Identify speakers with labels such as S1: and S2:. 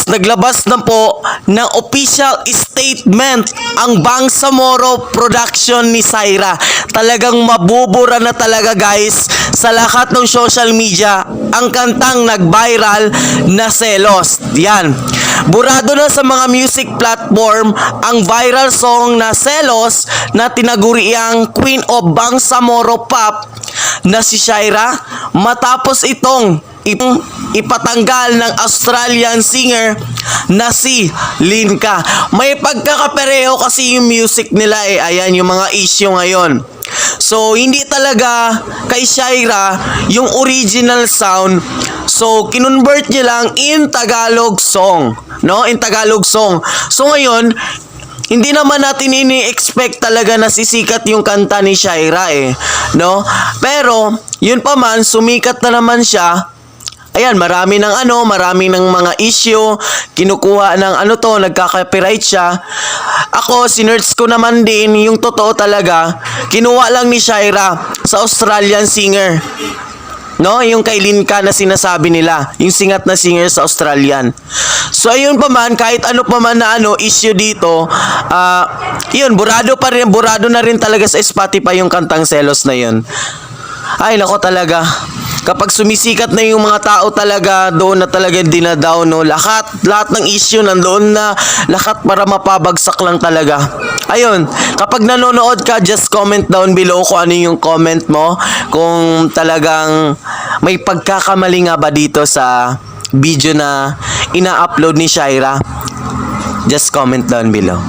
S1: naglabas na po ng official statement ang Bangsamoro production ni Syra. Talagang mabubura na talaga guys sa lahat ng social media ang kantang nag-viral na Selos. Yan. Burado na sa mga music platform ang viral song na Selos na tinaguriang Queen of Bangsamoro Pop na si Syra matapos itong ipatanggal ng Australian singer na si Linka. May pagkakapareho kasi yung music nila eh. Ayan yung mga issue ngayon. So, hindi talaga kay Syra yung original sound. So, kinonvert niya lang in Tagalog song. No? In Tagalog song. So, ngayon, hindi naman natin ini-expect talaga na sisikat yung kanta ni Syra eh. No? Pero, yun pa man, sumikat na naman siya. Ayan, marami ng mga issue, kinukuha ng nagka-copyright siya. Ako, sinerch ko naman din, yung totoo talaga, kinuha lang ni Syra sa Australian singer. No, yung kay Linka na sinasabi nila, yung singat na singer sa Australian. So ayun pa man, kahit ano pa man na issue dito, yun, burado na rin talaga sa Spotify yung kantang Selos na yun. Ay, nako talaga. Kapag sumisikat na yung mga tao talaga, doon na talaga dinadaw, no? Lahat ng issue nandoon na, lahat para mapabagsak lang talaga. Ayun, kapag nanonood ka, just comment down below kung ano yung comment mo. Kung talagang may pagkakamali nga ba dito sa video na ina-upload ni Syra. Just comment down below.